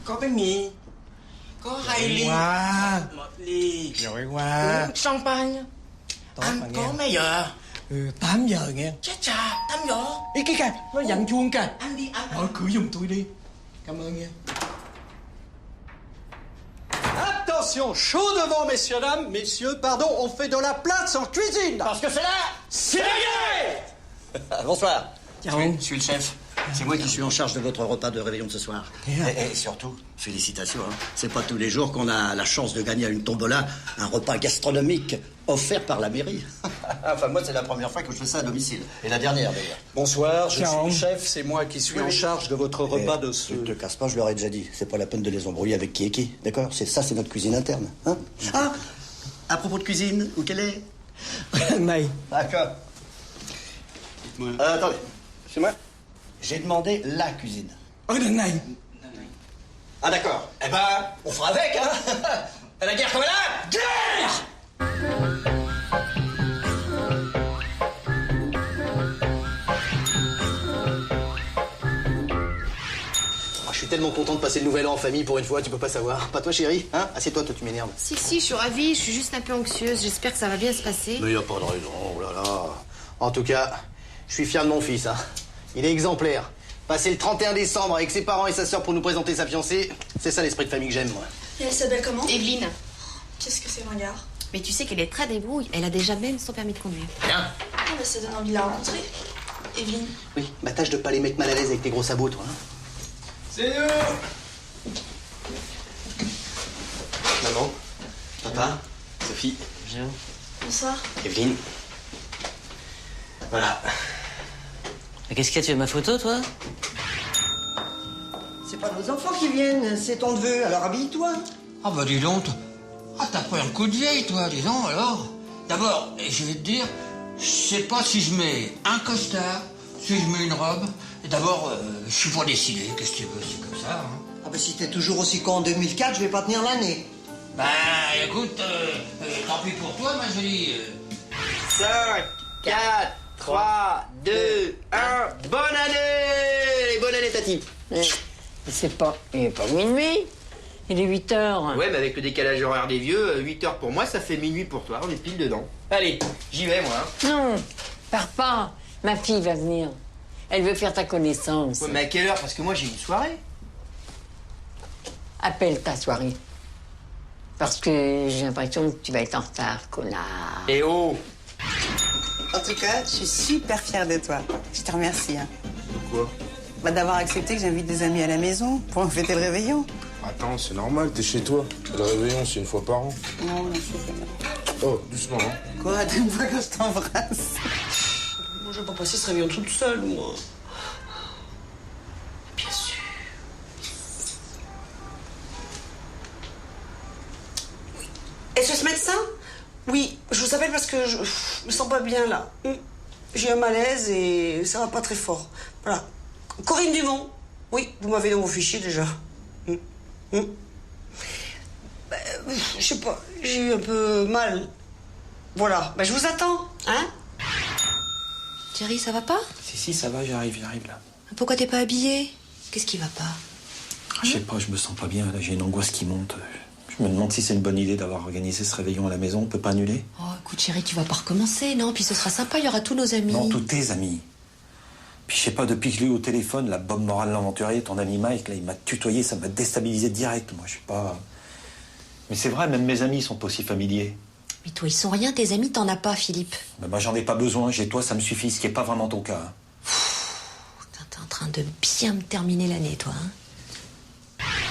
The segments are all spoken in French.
có bánh mì, có 2 ly, một ly, Giỏi quá. champagne. Tốt Anh mà nghe. có mấy giờ? 8 giờ nghe. Chết chà, 8 giờ. Ý kìa kìa, nó dặn chuông kìa. Anh đi ăn. Mở cửa giùm tôi đi. Cảm ơn nghe. Attention, chaud devant, messieurs, dames. Messieurs, pardon, on fait de la place en cuisine. Parce que c'est là, c'est la guerre. Bonsoir. Chào. Je suis le chef. C'est moi qui suis en charge de votre repas de réveillon de ce soir. Et surtout, félicitations. Hein. C'est pas tous les jours qu'on a la chance de gagner à une tombola un repas gastronomique offert par la mairie. Enfin, moi, c'est la première fois que je fais ça à domicile. Et la dernière, d'ailleurs. Bonsoir, je suis le chef. C'est moi qui suis en charge de votre repas de ce... Ne te casse pas, je leur ai déjà dit. C'est pas la peine de les embrouiller avec qui est qui. D'accord? C'est notre cuisine interne. Hein? Ah, à propos de cuisine, où qu'elle est? Này. D'accord. Attendez, c'est moi. J'ai demandé la cuisine. Ở đằng này. Ah d'accord. Eh ben, on fera avec, hein. La guerre comme là, guerre. Oh, je suis tellement content de passer le nouvel an en famille pour une fois, tu peux pas savoir. Pas toi, chérie, hein? Assieds-toi, toi, tu m'énerves. Si, je suis ravie, je suis juste un peu anxieuse. J'espère que ça va bien se passer. Mais y a pas de raison, oh là là. En tout cas, je suis fier de mon fils, hein. Il est exemplaire. Passer le 31 décembre avec ses parents et sa sœur pour nous présenter sa fiancée, c'est ça l'esprit de famille que j'aime, moi. Et elle s'appelle comment? Evelyne. Qu'est-ce que c'est, ringard? Mais tu sais qu'elle est très débrouille. Elle a déjà même son permis de conduire. Bien. Ah, bah ça donne envie de la rencontrer. Evelyne. Oui, bah tâche de pas les mettre mal à l'aise avec tes gros sabots, toi. Hein. C'est nous. Maman, papa, Sophie, Bonsoir. Evelyne. Voilà. Qu'est-ce qu'il y a, tu veux ma photo, toi? C'est pas nos enfants qui viennent, c'est ton neveu, alors habille-toi. Ah bah dis donc, t'as pris un coup de vieille toi, dis donc alors. D'abord, je vais te dire, je sais pas si je mets un costard, si je mets une robe. D'abord, je suis pas décidé, qu'est-ce que tu veux, c'est comme ça. Hein. Ah bah si t'es toujours aussi con en 2004, je vais pas tenir l'année. Bah écoute, tant pis pour toi, ma jolie. 5, 4, 3, 2, 1, bonne année! Bonne année, Tati. Il est pas minuit. Il est 8 heures. Ouais, mais avec le décalage horaire des vieux, 8 heures pour moi, ça fait minuit pour toi, on est pile dedans. Allez, j'y vais, moi. Hein. Non, pars pas. Ma fille va venir. Elle veut faire ta connaissance. Ouais, mais à quelle heure? Parce que moi, j'ai une soirée. Appelle ta soirée. Parce que j'ai l'impression que tu vas être en retard, connard. Eh oh! En tout cas, je suis super fière de toi. Je te remercie. Hein. Quoi? Bah, d'avoir accepté que j'invite des amis à la maison pour fêter le réveillon. Attends, c'est normal, t'es chez toi. Le réveillon, c'est une fois par an. Non, mais c'est pas Oh, doucement, hein. Quoi, tu me vois quand je t'embrasse? Moi, je vais pas passer ce réveillon toute seule, moi. Bien sûr. Est-ce ce médecin? Oui, je vous appelle parce que je me sens pas bien, là. J'ai un malaise et ça va pas très fort. Voilà. Corinne Dumont. Oui, vous m'avez dans vos fichiers, déjà. Je sais pas, j'ai eu un peu mal. Voilà, je vous attends, hein? Thierry, ça va pas? Si, ça va, j'arrive là. Pourquoi t'es pas habillé? Qu'est-ce qui va pas? Je sais pas, je me sens pas bien, là, j'ai une angoisse qui monte. Je me demande si c'est une bonne idée d'avoir organisé ce réveillon à la maison, on peut pas annuler? Oh, écoute, chérie, tu vas pas recommencer, non? Puis ce sera sympa, il y aura tous nos amis. Non, tous tes amis. Puis je sais pas, depuis que je l'ai eu au téléphone, la Bob Moral l'aventurier, ton ami Mike, là, il m'a tutoyé, ça m'a déstabilisé direct. Moi, je suis pas... Mais c'est vrai, même mes amis, ils sont pas aussi familiers. Mais toi, ils sont rien, tes amis, t'en as pas, Philippe. Ben, moi, j'en ai pas besoin, j'ai toi, ça me suffit, ce qui est pas vraiment ton cas. Hein. Putain, t'es en train de bien me terminer l'année, toi, hein.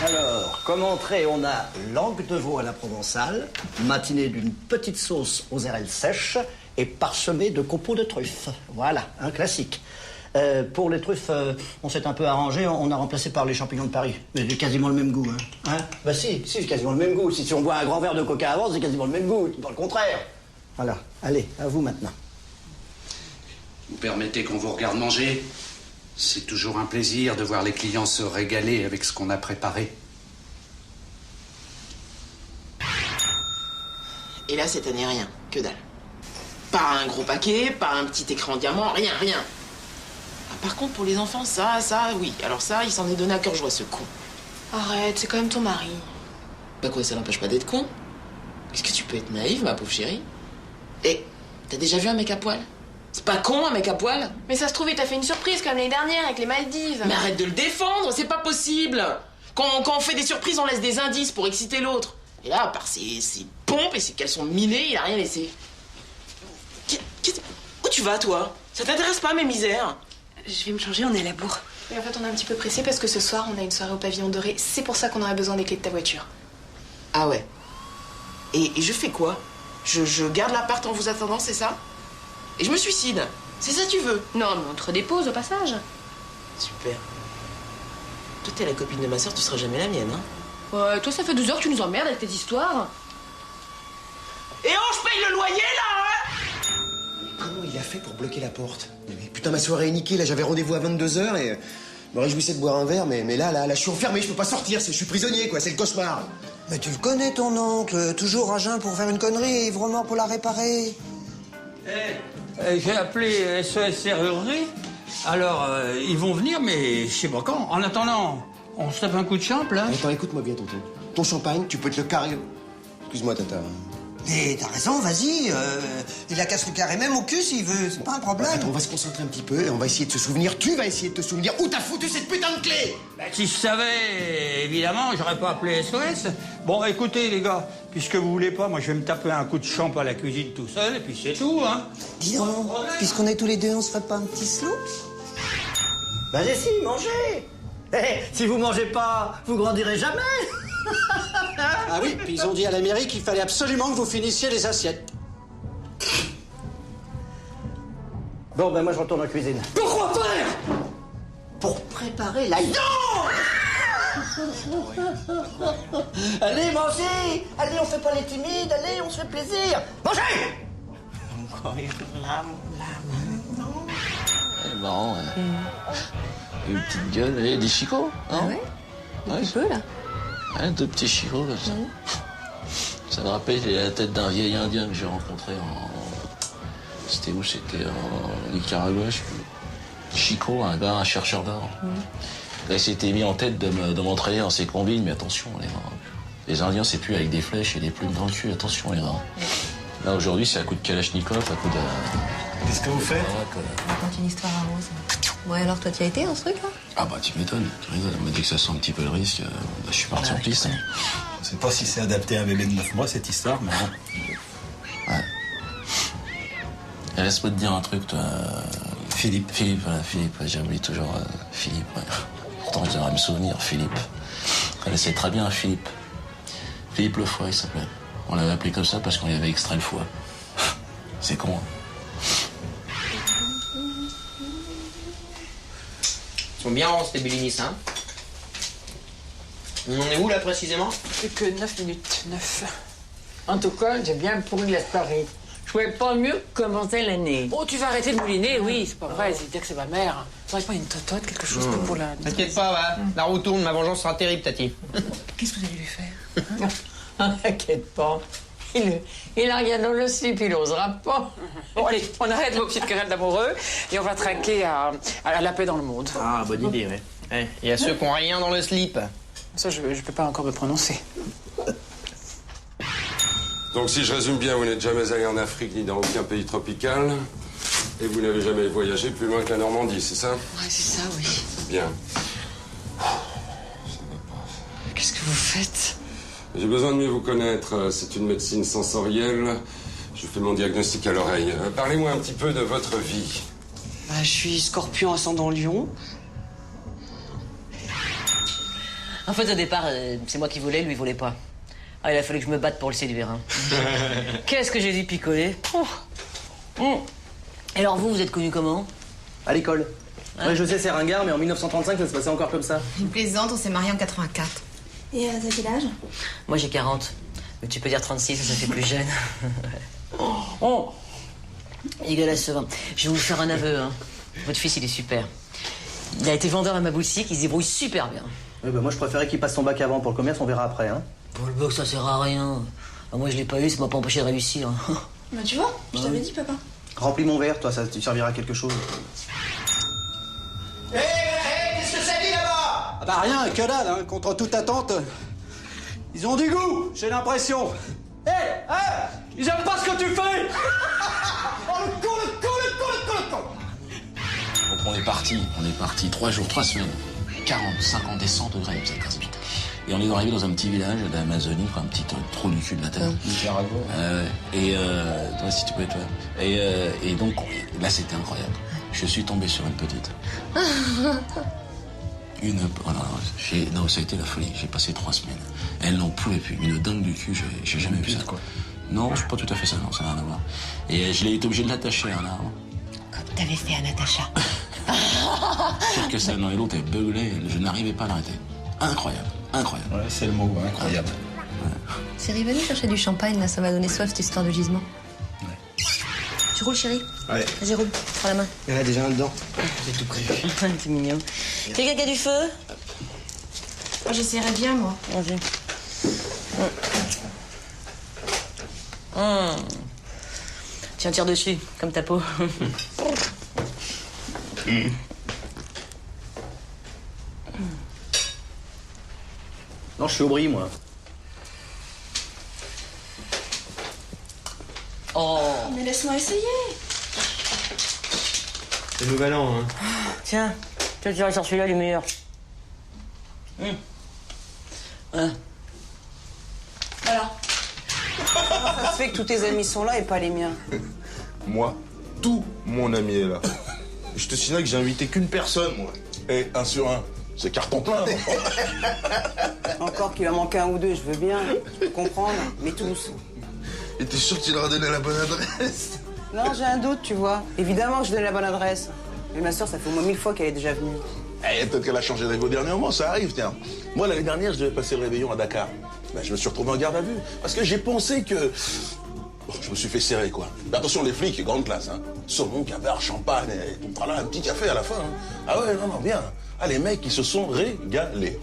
Alors, comme entrée, on a langue de veau à la provençale, matinée d'une petite sauce aux érelles sèches et parsemée de copeaux de truffes. Voilà, un classique. Pour les truffes, on s'est un peu arrangé, on a remplacé par les champignons de Paris. Mais c'est quasiment le même goût, hein. Bah si, c'est quasiment le même goût. Si on boit un grand verre de coca avant, c'est quasiment le même goût, pas le contraire. Voilà, allez, à vous maintenant. Vous permettez qu'on vous regarde manger? C'est toujours un plaisir de voir les clients se régaler avec ce qu'on a préparé. Et là, cette année, rien. Que dalle. Pas un gros paquet, pas un petit écran diamant, rien. Ah, par contre, pour les enfants, ça, oui. Alors ça, il s'en est donné à cœur joie, ce con. Arrête, c'est quand même ton mari. Bah quoi, ça n'empêche pas d'être con. Est-ce que tu peux être naïve, ma pauvre chérie? Et t'as déjà vu un mec à poil? C'est pas con, un mec à poil? Mais ça se trouve, il t'a fait une surprise comme l'année dernière avec les Maldives. Mais arrête de le défendre, c'est pas possible. Quand on fait des surprises, on laisse des indices pour exciter l'autre. Et là, à part ses pompes et ses caleçons minés, il a rien laissé. Où tu vas, toi? Ça t'intéresse pas, mes misères? Je vais me changer, on est à la bourre. Mais en fait, on est un petit peu pressé parce que ce soir, on a une soirée au pavillon doré. C'est pour ça qu'on aurait besoin des clés de ta voiture. Ah ouais. Et je fais quoi? Je garde l'appart en vous attendant, c'est ça? Et je me suicide? C'est ça que tu veux? Non, mais on te redépose au passage. Super. Toi, t'es la copine de ma soeur, tu seras jamais la mienne, hein? Ouais, toi, ça fait 2 heures que tu nous emmerdes avec tes histoires. Et oh, je paye le loyer, là, hein? Comment il a fait pour bloquer la porte? Mais putain, ma soirée est niquée, là, j'avais rendez-vous à 22h et... Je me réjouissais de boire un verre, mais là, je suis enfermé, je peux pas sortir, je suis prisonnier, quoi, c'est le cauchemar. Mais tu le connais, ton oncle, toujours à jeun pour faire une connerie, ivre-mort pour la réparer. J'ai appelé SOS Serrurerie. Alors, ils vont venir, mais je sais pas quand. En attendant, on se tape un coup de champ, là. Attends, écoute-moi bien, tonton. Ton champagne, tu peux te le carrer... Excuse-moi, tata. Mais t'as raison, vas-y. Il a qu'à se le carrer même au cul s'il veut, c'est pas un problème. Attends, on va se concentrer un petit peu et on va essayer de se souvenir. Tu vas essayer de te souvenir où t'as foutu cette putain de clé. Si je savais, évidemment, j'aurais pas appelé SOS. Bon, écoutez, les gars, puisque vous voulez pas, moi je vais me taper un coup de champ à la cuisine tout seul, et puis c'est tout, hein. Dis donc, puisqu'on est tous les deux, on se ferait pas un petit slow? Bah si, mangez. Si vous mangez pas, vous grandirez jamais. Ah oui, puis ils ont dit à la mairie qu'il fallait absolument que vous finissiez les assiettes. Bon, ben moi je retourne en cuisine. Pourquoi faire? Pour préparer la... Non. Allez, mangez. Allez, on fait pas les timides. Allez, on se fait plaisir. Mangez. Elle est marrant, hein. Une petite gueule, et des chicots, hein? Ah ouais? Un petit peu, là. Ouais, 2 petits chicots, comme ça. Ça me rappelle la tête d'un vieil indien que j'ai rencontré en... C'était où? C'était en Nicaragua, je sais plus. Chico, un gars, un chercheur d'or. Là, il s'était mis en tête de m'entraîner dans ses combines, mais attention, les Indiens, c'est plus avec des flèches et des plumes dans le cul, attention, les gars. Là, aujourd'hui, c'est à coup de Kalachnikov, à coup de... Qu'est-ce que vous faites? On raconte une histoire à Rose. Ouais, alors toi, tu y as été dans ce truc, là? Ah bah, tu m'étonnes. Elle m'a dit que ça sent un petit peu le risque. Je suis parti en piste. Hein. Je sais pas si c'est adapté à un bébé de 9 mois, cette histoire, mais bon. Ouais. Et laisse-moi te dire un truc, toi. Philippe, ouais, j'oublie toujours Philippe, ouais. Pourtant, je devrais me souvenir, Philippe. Je connaissais très bien Philippe. Philippe le foie, il s'appelait. On l'avait appelé comme ça parce qu'on lui avait extrait le foie. C'est con, hein. Ils sont bien ronds, ces Bellinis, hein. On en est où, là, précisément? Plus que 9 minutes, 9. En tout cas, j'ai bien pourri la soirée. Je pouvais pas mieux commencer l'année. Oh, tu vas arrêter de mouliner, oui, c'est pas vrai, c'est dire que c'est ma mère. Faudrait pas une totote, quelque chose pour la... T'inquiète pas, va. La roue tourne, ma vengeance sera terrible, Tati. Qu'est-ce que vous allez lui faire? T'inquiète pas. Il a rien dans le slip, il osera pas. Bon, allez, on arrête vos petites querelles d'amoureux et on va traquer à la paix dans le monde. Ah, bonne idée, ouais. Il y a ceux qui ont rien dans le slip. Ça, je peux pas encore me prononcer. Donc, si je résume bien, vous n'êtes jamais allé en Afrique ni dans aucun pays tropical. Et vous n'avez jamais voyagé plus loin que la Normandie, c'est ça? Ouais, c'est ça, oui. Bien. Qu'est-ce que vous faites? J'ai besoin de mieux vous connaître. C'est une médecine sensorielle. Je fais mon diagnostic à l'oreille. Parlez-moi un petit peu de votre vie. Bah, je suis scorpion ascendant lion. En fait, au départ, c'est moi qui volais, lui, il volait pas. Ah, il a fallu que je me batte pour le séduire, hein. Qu'est-ce que j'ai dû picoler. Et alors, vous êtes connu comment? À l'école. Ouais, je sais, c'est ringard, mais en 1935, ça se passait encore comme ça. Une plaisante, on s'est mariés en 84. Et t'as quel âge? Moi, j'ai 40. Mais tu peux dire 36, ça fait plus jeune. Dégueulasse, je vais vous faire un aveu, hein. Votre fils, il est super. Il a été vendeur à ma boutique, il se débrouille super bien. Ouais, bah moi, je préférais qu'il passe son bac avant. Pour le commerce, on verra après, hein. Pour le bac, ça sert à rien. Moi, je l'ai pas eu, ça m'a pas empêché de réussir. Bah, tu vois, je t'avais dit, papa. Remplis mon verre, toi, ça te servira à quelque chose. Hé, qu'est-ce que ça dit là-bas? Bah rien, que dalle, hein. Contre toute attente, ils ont du goût, j'ai l'impression. Hé, ils aiment pas ce que tu fais. Oh le con, le con, le con, le con, le con. Donc on est parti 3 jours, 3 semaines. 40, 50 et 100 degrés, ça casse. Et on est arrivé dans un petit village d'Amazonie, quoi, un petit trou du cul de la terre. Nicaragua. Toi, si tu peux, toi. Et donc, là, c'était incroyable. Je suis tombé sur une petite. Non, ça a été la folie. J'ai passé 3 semaines. Elle n'en pouvait plus. Une dingue du cul, j'ai jamais vu ça. Quoi. Non, c'est pas tout à fait ça, non, ça n'a rien à voir. Et je l'ai été obligé de l'attacher à un arbre. Comme t'avais fait à Natacha. Pire que ça, non, et l'autre, elle beuglait, je n'arrivais pas à l'arrêter. Incroyable. Incroyable. Ouais, c'est le mot, incroyable. Ouais. C'est venu chercher du champagne, là, ça m'a donné soif, cette histoire de gisement. Ouais. Tu roules, chérie? Ouais. Vas-y, roule, prends la main. Il y en a déjà un dedans. J'ai tout prévu. C'est mignon. Quelqu'un qui a du feu? Moi, j'essaierai bien, moi. Vas-y. Tiens, tire dessus, comme ta peau. Non, je suis au bris, moi. Oh. Mais laisse-moi essayer. C'est le nouvel an, hein. Tiens, tu vas sur celui-là, il est meilleur. Ouais. Alors comment ça se fait que tous tes amis sont là et pas les miens? Moi, tout mon ami est là. Je te signale que j'ai invité qu'une personne, moi. Et 1 sur 1. C'est carton plein. Encore qu'il en manque 1 ou 2, je veux bien. Je peux comprendre, mais tous. Et t'es sûr que tu leur as donné la bonne adresse? Non, j'ai un doute, tu vois. Évidemment que je donne la bonne adresse. Mais ma soeur, ça fait au moins 1000 fois qu'elle est déjà venue. Eh, peut-être qu'elle a changé de réveil dernièrement, ça arrive, tiens. Moi, l'année dernière, je devais passer le réveillon à Dakar. Ben, je me suis retrouvé en garde à vue. Parce que j'ai pensé que... Bon, je me suis fait serrer, quoi. Mais attention, les flics, grande classe, hein. Saumon, caviar, champagne, et tout là, un petit café à la fin. Hein. Ah ouais, non, bien. Ah, les mecs, ils se sont régalés.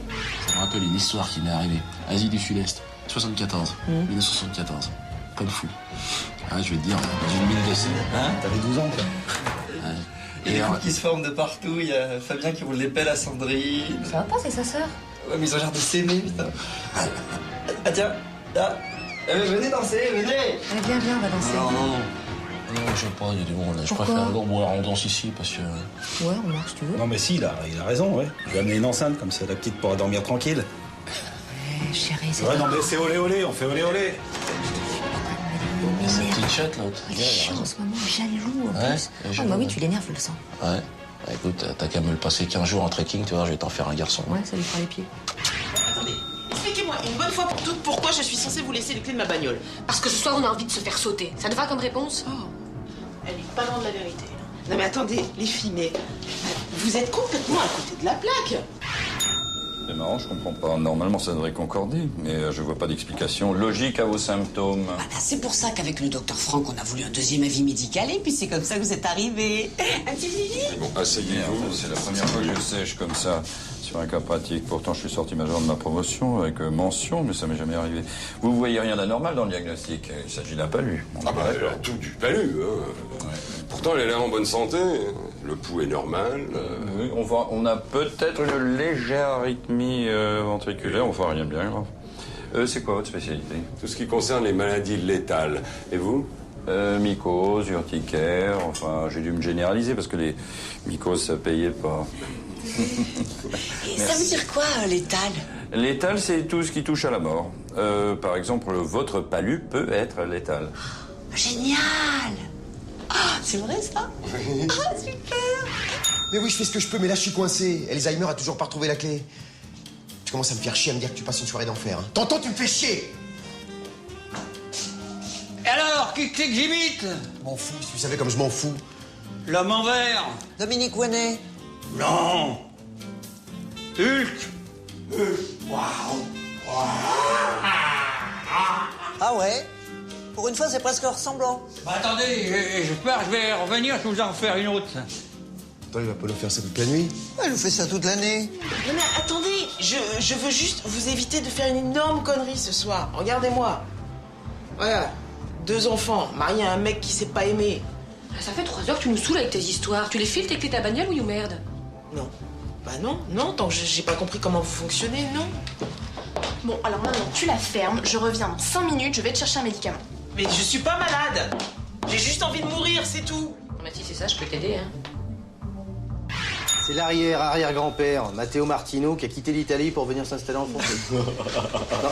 Ça me rappelle une histoire qui m'est arrivée. Asie du Sud-Est, 74, 1974. Comme fou. Ah, je vais te dire, dans une mine de sel. Hein? T'avais 12 ans, quoi. Ouais. Et les coups qui se forment de partout, il y a Fabien qui roule les pelles à Sandrine. Ça va pas, c'est sa sœur. Ouais, mais ils ont l'air de s'aimer, putain. Ah tiens, là. Venez danser, venez. Allez, viens, on va danser. Non, je sais pas, il y a du monde. Je Pourquoi préfère alors boire en danse ici parce que... Ouais, on marche, tu veux. Non, mais si, il a raison, ouais. Je vais amener une enceinte, comme ça la petite pourra dormir tranquille. Ouais, chérie, c'est Ouais, non, mais c'est olé olé, on fait olé olé. Mais cette petite chatte, l'autre. Il est chiant en ce moment, jaloux en Ouais, plus. jaloux, Bah oui, ouais. tu l'énerves, je le sens. Ouais. Bah, écoute, t'as qu'à me le passer 15 jours en trekking, tu vois, je vais t'en faire un garçon. Ouais, ça lui fera les pieds. Attendez, expliquez-moi une bonne fois pour toutes pourquoi je suis censée vous laisser les clés de ma bagnole. Parce que ce soir, on a envie de se faire sauter. Ça te va comme réponse? Elle est pas loin de la vérité. Là. Non mais attendez, les filles, mais vous êtes complètement à côté de la plaque. C'est marrant, je comprends pas. Normalement, ça devrait concorder, mais je vois pas d'explication logique à vos symptômes. Ah bah, c'est pour ça qu'avec le docteur Franck, on a voulu un deuxième avis médical et puis c'est comme ça que vous êtes arrivés. Un petit Lily. Bon, asseyez-vous. C'est la première fois que je sèche comme ça sur un cas pratique. Pourtant, je suis sorti major de ma promotion avec mention, mais ça m'est jamais arrivé. Vous voyez rien d'anormal dans le diagnostic. Il s'agit d'un palu. Ah bah, elle a tout du palu. Hein. Ouais. Pourtant, elle a l'air en bonne santé. Le pouls est normal. Oui, on a peut-être une légère arythmie ventriculaire. Enfin, rien de bien grave. C'est quoi votre spécialité? Tout ce qui concerne les maladies létales. Et vous? Mycose, urticaire. Enfin, j'ai dû me généraliser parce que les mycoses, ça payait pas. Et ça veut dire quoi, létal? Létal, c'est tout ce qui touche à la mort. Par exemple, votre palu peut être létal. Génial! Ah, c'est vrai ça? Ah, super! Mais oui, je fais ce que je peux, mais là, je suis coincé. Alzheimer a toujours pas retrouvé la clé. Tu commences à me faire chier à me dire que tu passes une soirée d'enfer. Hein. T'entends, tu me fais chier! Et alors, qui c'est que j'imite? M'en fous, si tu savais comme je m'en fous. L'homme en vert? Dominique Ouanet. Non! Hulk? Waouh! Ah ouais? Pour une fois, c'est presque ressemblant. Bah attendez, j'espère que je vais revenir, je vais vous en faire une autre. Attends, il va pas nous faire ça toute la nuit? Ouais, je vous fais ça toute l'année. Non mais attendez, je veux juste vous éviter de faire une énorme connerie ce soir. Regardez-moi. Voilà, 2 enfants, mariés à un mec qui sait pas aimer. Ça fait 3 heures que tu nous saoules avec tes histoires. Tu les files tes clés ta bagnole ou you merde? Non. Bah non, tant que j'ai pas compris comment vous fonctionnez, non. Bon, alors maintenant, tu la fermes, je reviens dans 5 minutes, je vais te chercher un médicament. Mais je suis pas malade. J'ai juste envie de mourir, c'est tout. Non, mais si c'est ça, je peux t'aider, hein. C'est l'arrière-arrière-grand-père, Matteo Martino, qui a quitté l'Italie pour venir s'installer en France.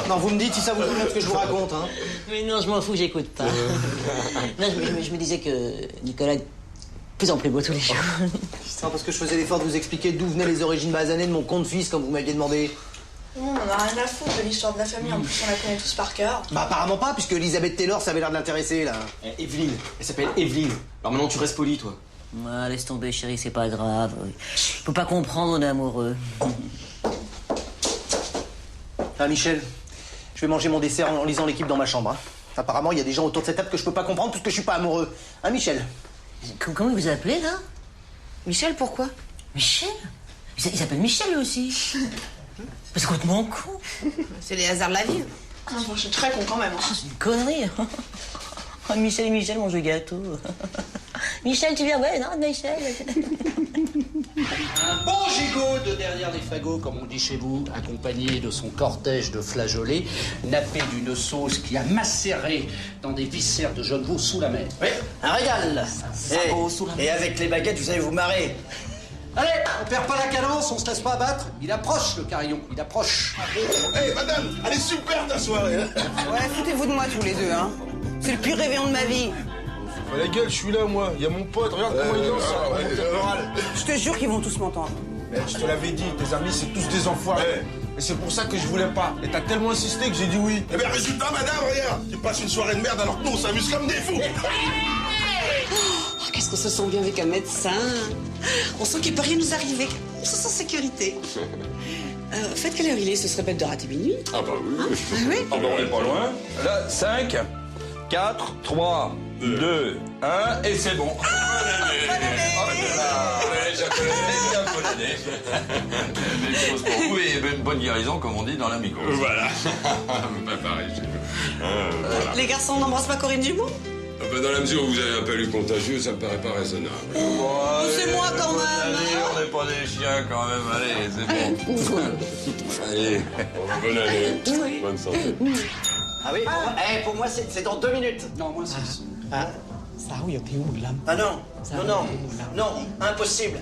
non, vous me dites si ça vous souvient de ce que je vous raconte, hein. Mais non, je m'en fous, j'écoute pas. Non, je me disais que Nicolas est de plus en plus beau tous les jours. Non, parce que je faisais l'effort de vous expliquer d'où venaient les origines basanées de mon compte-fils, comme vous m'aviez demandé. Non, on a rien à foutre de l'histoire de la famille, en plus on la connaît tous par cœur. Bah apparemment pas, puisque Elizabeth Taylor, ça avait l'air de l'intéresser, là. Evelyne, elle s'appelle Evelyne. Alors maintenant tu restes poli, toi. Ah, laisse tomber, chérie, c'est pas grave. Je peux pas comprendre, on est amoureux. Ah, Michel, je vais manger mon dessert en lisant l'équipe dans ma chambre. Hein. Apparemment, il y a des gens autour de cette table que je peux pas comprendre puisque je suis pas amoureux. Hein, Michel? Comment vous appelez, là? Michel, pourquoi? Michel? Il s'appelle Michel, lui aussi. C'est complètement con. C'est les hasards de la vie. Ah, bon, je suis très con quand même. C'est une connerie. Oh, Michel, mon jeu gâteau. Michel, tu viens? Ouais, non, Michel. Un bon gigot de derrière les fagots, comme on dit chez vous, accompagné de son cortège de flageolets, nappé d'une sauce qui a macéré dans des viscères de jeune veau sous la mer. Oui, un régal. Et avec les baguettes, vous allez vous marrer. Allez, on perd pas la cadence, on se laisse pas abattre. Il approche, le carillon, il approche. Hey, madame, elle est super ta soirée. Hein. Ouais, foutez-vous de moi tous les deux, hein. C'est le pire réveillon de ma vie. Bah, la gueule, je suis là, moi. Il y a mon pote, regarde comment il danse. Je te jure qu'ils vont tous m'entendre. Je te l'avais dit, tes amis, c'est tous des enfoirés. Et c'est pour ça que je voulais pas. Et t'as tellement insisté que j'ai dit oui. Eh bien, résultat, madame, regarde. Tu passes une soirée de merde alors que nous, on s'amuse comme des fous. Oh, qu'est-ce qu'on se sent bien avec un médecin. On sent qu'il peut rien nous arriver. On se sent en sécurité. Faites quelle heure il est? Ce serait bête de rater minuit. Ah bah oui. Ah oui? Ah bah on est pas loin. Là, 5, 4, 3, 2, 1, et c'est bon. Bonne année. Belle chose pour vous et bonne guérison, comme on dit dans la mycose. Voilà. Pas pareil chez nous. Voilà. Les garçons n'embrassent pas Corinne Dumont? Dans la mesure où vous avez un palu contagieux, ça me paraît pas raisonnable. C'est moi quand même. Allez, on n'est pas des chiens quand même. Allez, c'est bon. Allez. Bonne année. Oui. Bonne santé. Ah oui, pour moi, c'est dans 2 minutes. Non, moi, c'est... Hein? Ça, oui, t'es où, là? Ah non, impossible.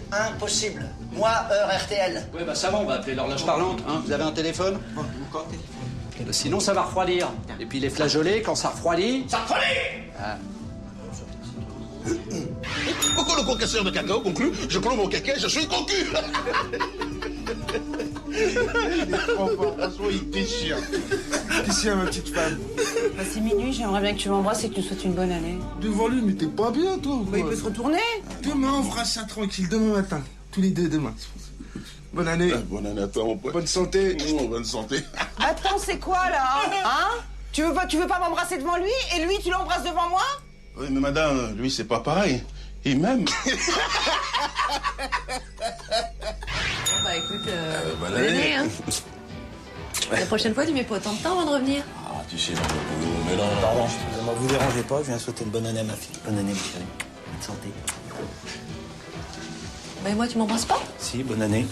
Moi, heure RTL. Oui, bah ça va, on va appeler l'horloge parlante. Hein. Vous avez un téléphone? Encore téléphone. Sinon, ça va refroidir. Et puis les flageolets, quand ça refroidit... Ça refroidit! Ah. Pourquoi le concasseur de cacao conclut? Je clôt mon caca, je suis concu. Il déchire. Déchire, ma petite femme. Bah, c'est minuit, j'aimerais bien que tu m'embrasses et que tu me souhaites une bonne année. Devant lui, mais t'es pas bien, toi. Bah, il peut se retourner. Demain, on fera ça tranquille. Demain matin. Tous les deux, demain. Bonne année. Bonne année à toi, mon pote. Bonne santé. Bonne santé. Attends, c'est quoi là? Hein? Tu veux pas m'embrasser devant lui et lui, tu l'embrasses devant moi? Oui, mais madame, lui, c'est pas pareil. Il m'aime. Bah écoute, Bonne année. hein. La prochaine fois, tu mets pas autant de temps avant de revenir. Ah, tu sais, mais non. Pardon, excusez-moi, vous dérangez pas, je viens souhaiter une bonne année à ma fille. Bonne année, ma chérie. Bonne santé. Bah et moi, tu m'embrasses pas? Si, bonne année.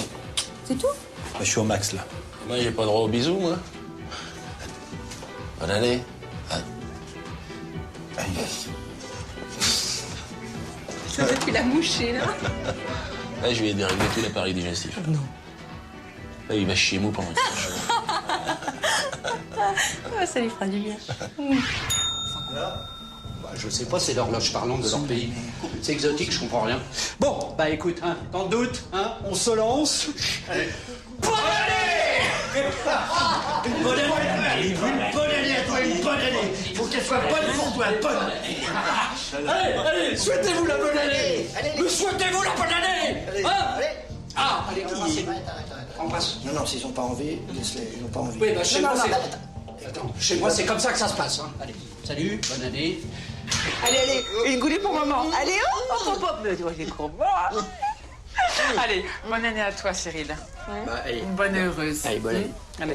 C'est tout? Bah, je suis au max, là. Moi, j'ai pas droit aux bisous, moi. Bonne année. Hein? Ça va plus la moucher, là. Là, je vais dérégler tout l'appareil digestif. Non. Là, il va chier mou pendant 15 jours. Ah, ça lui fera du bien. Bah, je sais pas, c'est l'horloge parlante de leur pays. C'est exotique, je comprends rien. Bon, bah écoute, hein, dans le doute, hein, on se lance. Allez. Bonne année! Une bonne année! Une bonne année à toi, une bonne année! Faut qu'elle soit bonne pour toi, bonne année! Allez, souhaitez-vous la bonne année! Mais souhaitez-vous la bonne année! Hein? Ah, allez, embrasse. Non, s'ils ont pas envie, laisse-les, ils n'ont pas envie. Oui, bah chez moi, c'est... Attends. Attends, chez moi, c'est comme ça que ça se passe. Hein. Allez, salut, bonne année. Allez, une goulée pour maman. Allez, hop. Allez, bonne année à toi, Cyril. Bah, allez. Une bonne heureuse. Allez, bonne année.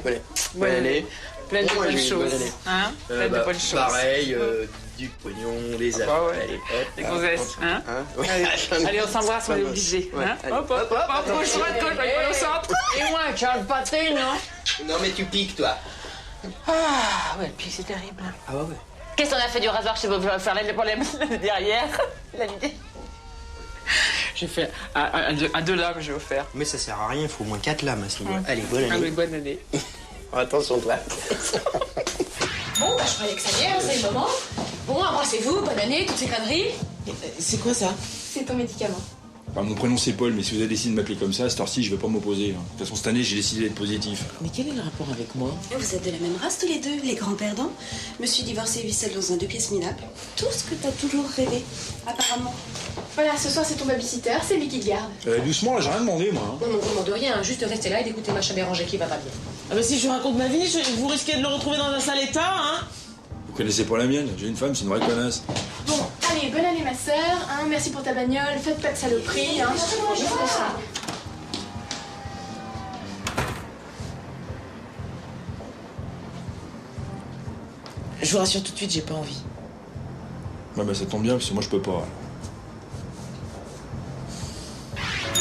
Allez. Bonne année. pleine de Moi, bonnes j'ai une choses. bonne année. Hein pleine de bonnes choses. Pareil, du pognon, des affaires. Bah ouais, les gonzesses, hein, Oui. Allez, on s'embrasse, on est obligés. Ouais, Hein allez. hop, hop, hop, bouge droite, gauche, on au centre. Et moi, tu as le pâté, non? Non, mais tu piques, toi. Ah, ouais, puis c'est terrible. Ah ouais, ouais. Qu'est-ce qu'on a fait du rasoir chez vous pour faire les problèmes derrière? La vidéo. J'ai fait un 2 lames, j'ai offert. Mais ça sert à rien, il faut au moins 4 lames à ce niveau. Allez, bonne année. Allez, bonne année. Attention, toi. Bon, bah je croyais que ça y est, c'est le moment. Bon, embrassez-vous, bonne année, toutes ces conneries. C'est quoi ça? C'est ton médicament. Bah, mon prénom c'est Paul, mais si vous avez décidé de m'appeler comme ça, cette heure-ci, je vais pas m'opposer. De toute façon, cette année, j'ai décidé d'être positif. Mais quel est le rapport avec moi? Vous êtes de la même race tous les deux, les grands perdants. Monsieur divorcé et vit seul dans un 2 pièces minable. Tout ce que t'as toujours rêvé, apparemment. Voilà, ce soir c'est ton babysitter, c'est lui qui te garde. Doucement, là, j'ai rien demandé, moi. Non, on demande rien, juste rester là et d'écouter Macha Béranger qui va pas bien. Ah bah si je raconte ma vie, vous risquez de le retrouver dans un sale état, hein? Vous connaissez pas la mienne, j'ai une femme, c'est une vraie connasse. Bon, allez, bonne année ma sœur, hein, merci pour ta bagnole, faites pas de saloperie, hein. Je vous conseille. Je vous rassure tout de suite, j'ai pas envie. Ouais, bah ça tombe bien, parce que moi, je peux pas.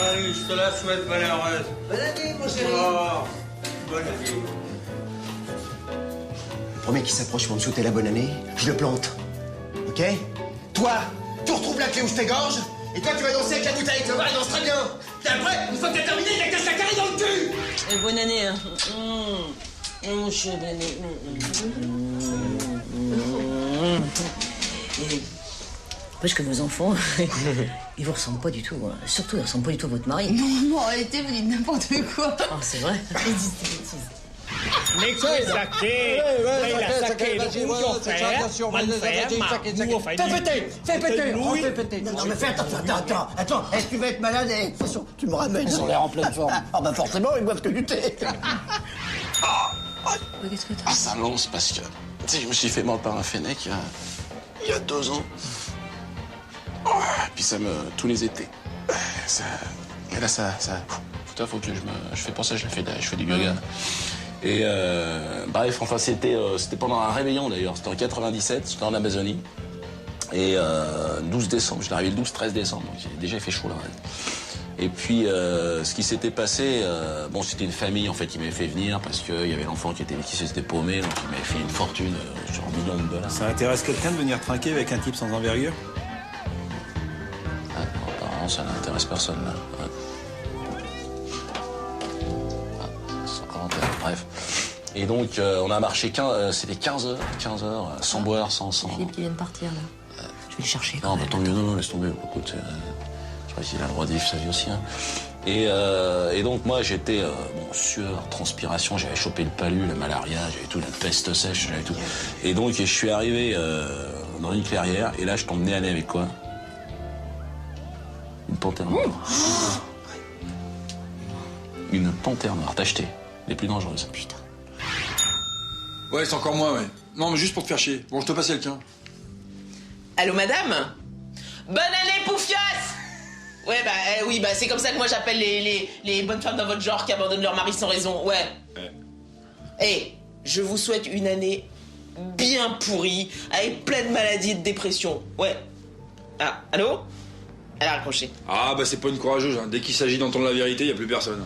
Allez, je te la souhaite malheureuse. Bonne année, mon chéri. Oh, bonne année. Le premier qui s'approche pour me souhaiter la bonne année, je le plante. Ok? Toi, tu retrouves la clé où je t'égorge, et toi, tu vas danser avec la bouteille, tu vas voir, il danse très bien. Et après, une fois que t'as terminé, il casse la carré dans le cul. Bonne année, hein. Mon chéri, bonne année. Parce que vos enfants, ils vous ressemblent pas du tout. Hein. Surtout, ils ressemblent pas du tout à votre mari. Non, arrêtez, vous dites n'importe quoi. Oh, c'est vrai. Ils disent des bêtises. Mais c'est saqué. Il a saqué le bouillon frère. Fais péter. Non, mais fais attends. Est-ce que tu vas être malade et de toute façon, tu me ramènes. Ils ont l'air en pleine forme. Ah bah forcément, ils boivent que du thé. Qu'est-ce que t'as? Ah, ça lance parce que, tu sais, je me suis fait mordre par un fennec il y a 2 ans. Oh, puis ça me... tous les étés. Et là, ça... Putain, faut que je fais pas ça, je fais du yoga. Et bref, enfin, c'était pendant un réveillon d'ailleurs. C'était en 97, j'étais en Amazonie. Et 12 décembre, je suis arrivé le 12-13 décembre, donc il a déjà fait chaud là. Et puis, ce qui s'était passé, bon, c'était une famille en fait qui m'avait fait venir parce qu'il y avait l'enfant qui s'était paumé, donc il m'avait fait une fortune sur $1 million. Ça intéresse quelqu'un de venir trinquer avec un type sans envergure? Ah, non, apparemment, ça n'intéresse personne là. Ouais. Ah, sans commentaire, bref. Et donc, on a marché c'était 15 heures, sans boire, sans... Philippe qui vient de partir là. Je vais le chercher. Non, bah, tant mieux, non, laisse tomber. Écoute, je crois qu'il a le droit de vivre sa vie aussi. Hein. Et donc, moi, j'étais, sueur, transpiration, j'avais chopé le palu, la malaria, j'avais tout, la peste sèche, j'avais tout. Et donc, je suis arrivé dans une clairière, et là, je tombe nez à nez avec quoi? Une panthère noire. Une panthère noire, t'as acheté, les plus dangereuses. Putain. Ouais, c'est encore moi, ouais. Non, mais juste pour te faire chier. Bon, je te passe quelqu'un. Allô, madame? Bonne année, Poufias! Ouais, oui, c'est comme ça que moi j'appelle les bonnes femmes dans votre genre qui abandonnent leur mari sans raison, ouais. Eh, je vous souhaite une année bien pourrie, avec plein de maladies et de dépression, ouais. Ah, allô? Elle a raccroché. Ah, bah c'est pas une courageuse, hein. Dès qu'il s'agit d'entendre la vérité, y a plus personne.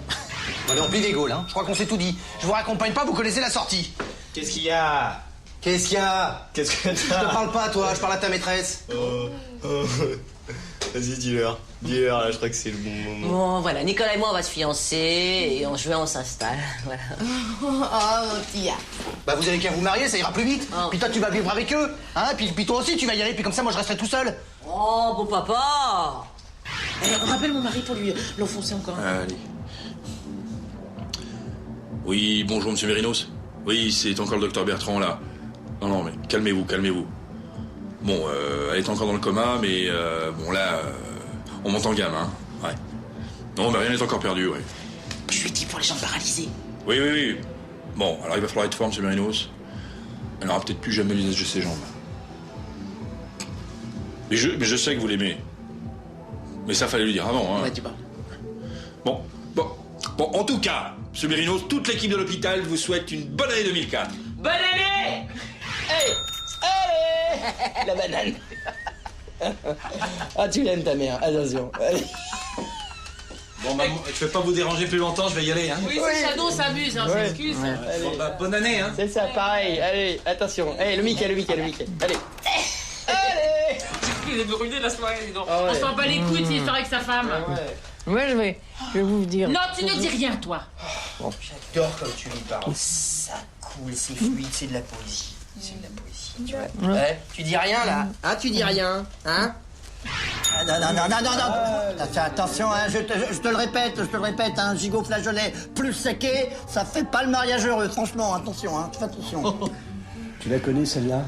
Allez, on plie des gaules, hein. Je crois qu'on s'est tout dit. Je vous raccompagne pas, vous connaissez la sortie. Qu'est-ce qu'il y a? Qu'est-ce qu'il y a? Qu'est-ce que Je te parle pas, toi, je parle à ta maîtresse. Vas-y, dis-leur. Dis-leur, là, je crois que c'est le bon moment. Bon, voilà, Nicolas et moi, on va se fiancer, et en juin, on s'installe. Voilà. Oh, tia. Bah, vous avez qu'à vous marier, ça ira plus vite. Oh. Puis toi, tu vas vivre avec eux. Hein, puis toi aussi, tu vas y aller, puis comme ça, moi, je resterai tout seul. Oh, beau papa! Rappelle mon mari pour lui l'enfoncer encore. Allez. Oui, bonjour, monsieur Mérinos. Oui, c'est encore le docteur Bertrand, là. Non, mais calmez-vous. Bon, elle est encore dans le coma, mais bon, là, on monte en gamme, hein. Ouais. Non, mais rien n'est encore perdu, ouais. Je lui dis pour les jambes paralysées. Oui. Bon, alors il va falloir être fort, monsieur Mérinos. Elle n'aura peut-être plus jamais l'usage de ses jambes. Mais je sais que vous l'aimez. Mais ça, fallait lui dire avant, hein. Ouais, tu parles. Bon, en tout cas, monsieur Mérinos, toute l'équipe de l'hôpital vous souhaite une bonne année 2004. Bonne année. Allez, allez, la banane. Ah, tu l'aimes ta mère, attention. Allez. Bon, maman, je vais pas vous déranger plus longtemps, je vais y aller, hein. Oui, c'est ça, non, on s'amuse, hein, Ouais. s'excuse. Allez. Bon, bah, bonne année, hein. C'est ça, pareil. Allez, attention. Allez, le Mickey. Allez. Allez. Il est brûlé la soirée, dis donc. Ah ouais. On s'en bat les couilles, il sort avec sa femme. Moi, je vais vous dire. Non, tu ne dis rien, toi. Bon, j'adore comme tu lui parles. Ça coule, c'est fluide, c'est de la poésie. C'est de la poésie, tu vois. Ouais, tu dis rien, là. Hein, tu dis rien, hein. Ah, non. Attention, hein, je te le répète, hein, gigot flageolet plus saké, ça fait pas le mariage heureux, franchement, attention, hein, fais attention. Tu la connais, celle-là?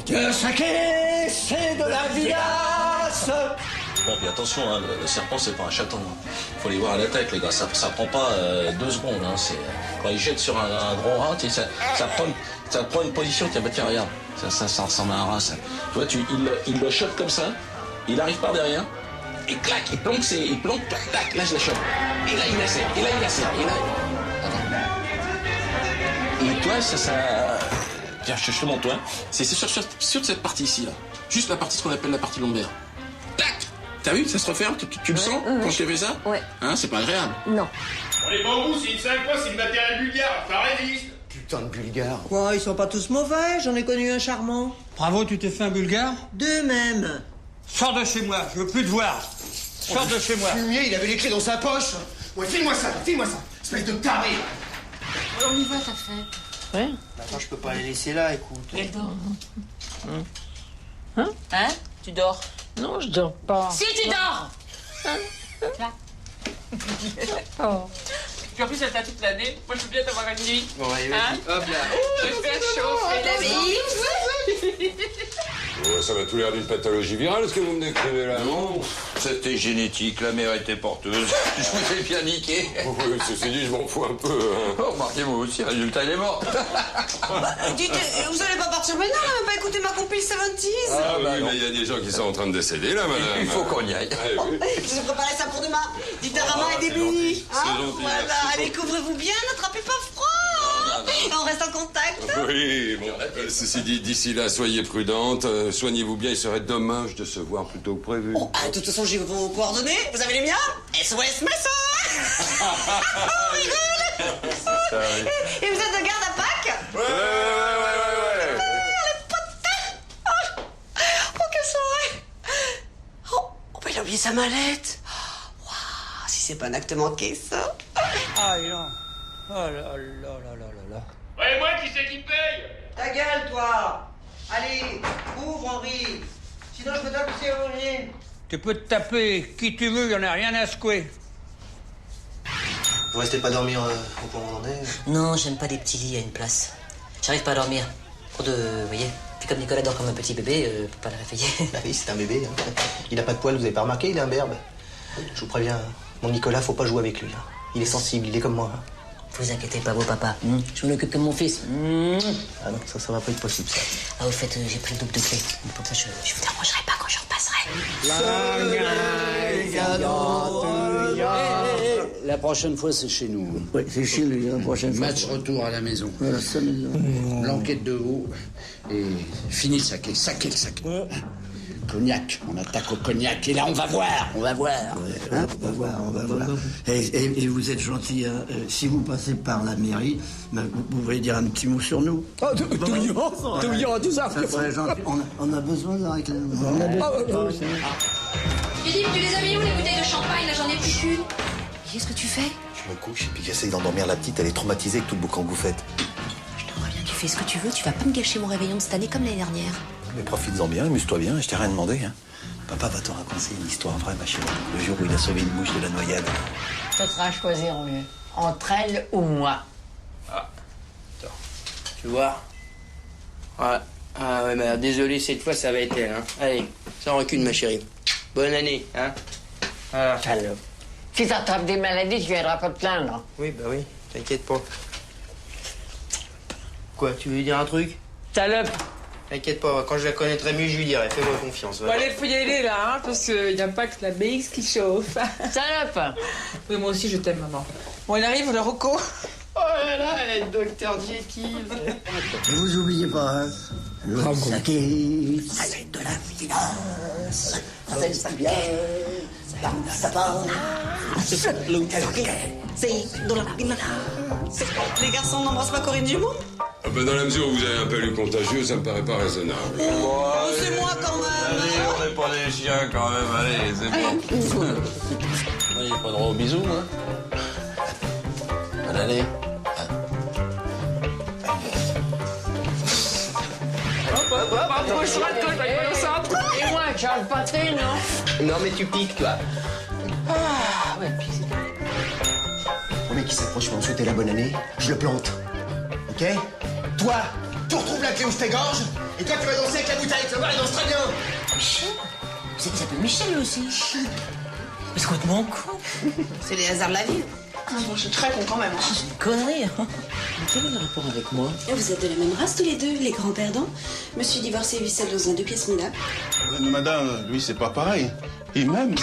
Le saké, c'est de la villasse. Bon, puis attention, hein, le serpent, c'est pas un chaton. Hein. Faut les voir à la tête, les gars. Ça prend pas 2 secondes. Hein. Quand il jette sur un gros rat, ça prend une position. Tiens, bah, tiens, regarde. Ça ressemble à un rat, ça. Tu vois, il le chope comme ça. Il arrive par derrière. Et clac, il plonque, tac, là, je la chope. Et là, il la serre. Et là, attends. Et toi, ça... Tiens, je te montre, toi. C'est sur cette partie ici, là. Juste la partie, ce qu'on appelle la partie lombaire. Tac! T'as vu, ça se referme, tu le sens quand je t'ai fait ça? Ouais. Hein, c'est pas agréable. Non. On est pas où, c'est une 5 fois, c'est le matériel bulgare, ça résiste. Putain de bulgare. Ouais, ils sont pas tous mauvais, j'en ai connu un charmant. Bravo, tu t'es fait un bulgare? Deux même. Sors de chez moi, je veux plus te voir. Sors de chez moi. Fumier, il avait les clés dans sa poche. Ouais, file-moi ça, espèce de taré. On y va, ça fait. Ouais. Attends, je peux pas les laisser là, écoute. Elle dort. Hein? Tu dors? Non, je dors pas. Si, tu dors. Là. Oh. Puis en plus, elle t'a toute l'année. Moi, je veux bien t'avoir une nuit. Bon, allez, Hein? vas-y, hop là. Je vais faire chauffer la vie. Oh, ça m'a tout l'air d'une pathologie virale, ce que vous me décrivez là, non? C'était génétique, la mère était porteuse. Je vous ai bien niqué. Oui, ceci dit, je m'en fous un peu. Hein. Oh, remarquez, moi aussi, résultat, il est mort. Dites, vous allez pas partir maintenant, là, même pas écouter ma compil 70s. Ah, oui, mais il y a des gens qui sont en train de décéder, là, madame. Il faut qu'on y aille. Eh oui. J'ai préparé ça pour demain. Dites à Rama et des bénis. C'est gentil, Voilà, merci. allez, couvrez-vous bien, n'attrapez pas froid. Et on reste en contact. Oui, bon, ceci dit, d'ici là, soyez prudente, soignez-vous bien, il serait dommage de se voir plus tôt que prévu. Oh, de toute façon, j'ai vos coordonnées. Vous avez les miens? SOS Maçon. Ça, oui. Et vous êtes de garde à Pâques? Ouais. Oh, quelle soirée! Oh, bah, il a oublié sa mallette. Waouh, si c'est pas un acte manqué, ça. Ah, non. Oh là là là là là. Ouais, moi, qui c'est qui paye? Ta gueule, toi. Allez, ouvre, Henri. Sinon, je peux t'appuyer au nez. Tu peux te taper qui tu veux, il y en a rien à secouer. Vous restez pas dormir au point où on en est? Non, j'aime pas des petits lits à une place. J'arrive pas à dormir. Trop de... Vous voyez? Puis comme Nicolas dort comme un petit bébé, faut pas le réveiller. Bah oui, c'est un bébé. Hein. Il a pas de poils, vous avez pas remarqué, il est imberbe. Je vous préviens, mon Nicolas, faut pas jouer avec lui. Hein. Il est sensible, il est comme moi. Hein. Vous inquiétez pas, vos papas. Je m'en occupe comme mon fils. Ah non, ça va pas être possible, ça. Ah, au fait, j'ai pris le double de clé. Comme ça, je vous dérangerai pas quand je repasserai. La prochaine fois, c'est chez nous. Oui, c'est chez lui, la prochaine fois. Match retour à la maison. Voilà, ça, L'enquête de haut. Et fini le saké. Saké le saké. Cognac. On attaque au cognac. Et là, on va voir. On va voir. Hein, on va voir. Et vous êtes gentil, hein. Si vous passez par la mairie, ben, vous pouvez dire un petit mot sur nous. Oh, touillon, tout ça. Ça serait gentil. On a besoin de réclamer. Philippe, tu les as mis où les bouteilles de champagne? Là, j'en ai plus qu'une. Qu'est-ce que tu fais? Je me couche et puis j'essaye d'endormir la petite. Elle est traumatisée avec tout le boucan que vous faites. Je t'en reviens, tu fais ce que tu veux. Tu vas pas me gâcher mon réveillon de cette année comme l'année dernière. Mais profites-en bien, amuse-toi bien, je t'ai rien demandé. Hein. Papa va te raconter une histoire vraie, ma chérie. Le jour où il a sauvé une mouche de la noyade. Ça sera à choisir mieux. Entre elle ou moi. Ah. Attends. Tu vois? Ouais. Ah ouais, mais désolé, cette fois, ça va être elle. Hein. Allez, sans rancune, ma chérie. Bonne année, hein? Ah, salope. Si t'attrapes des maladies, tu viendras pas te plaindre. Oui, bah oui, t'inquiète pas. Quoi, tu veux lui dire un truc? Salope. T'inquiète pas, quand je la connaîtrai mieux, je lui dirai. Fais-moi confiance. Bon, allez, faut y aller là, hein, parce qu'il n'y a pas que la BX qui chauffe. Salope. Oui, moi aussi, je t'aime, maman. Bon, il arrive, le Rocco. Ouais, là, elle est le docteur Jekyll. Et vous oubliez pas, hein, le saké, c'est de la finance. C'est ça bien, ça passe. Le saké, c'est de la finance. Les garçons n'embrassent pas Corinne Dumont? Ah ben, dans la mesure où vous avez un palu contagieux, ça me paraît pas raisonnable. Oh, c'est moi quand même. Allez, on n'est pas des chiens quand même, allez, c'est bon. Moi, j'ai pas droit aux bisous, moi. Bonne année. Approche-toi de toi, au centre. Et moi, Charles Pathé, non? Non, mais tu piques, toi. Ah, ouais, puis Le mec qui s'approche pour me souhaiter la bonne année, je le plante. Ok? Toi, tu retrouves la clé où je t'égorge, et toi, tu vas danser avec la bouteille, tu vas voir, il danse très bien. Michel? Vous s'appelle Michel aussi. C'est complètement con. C'est les hasards de la vie. Je suis très con quand même. C'est une connerie. Mais quel est le rapport avec moi? Vous êtes de la même race tous les deux, les grands perdants. Monsieur divorcé vit seul dans un 2 pièces minables. Madame, lui, c'est pas pareil. Il m'aime.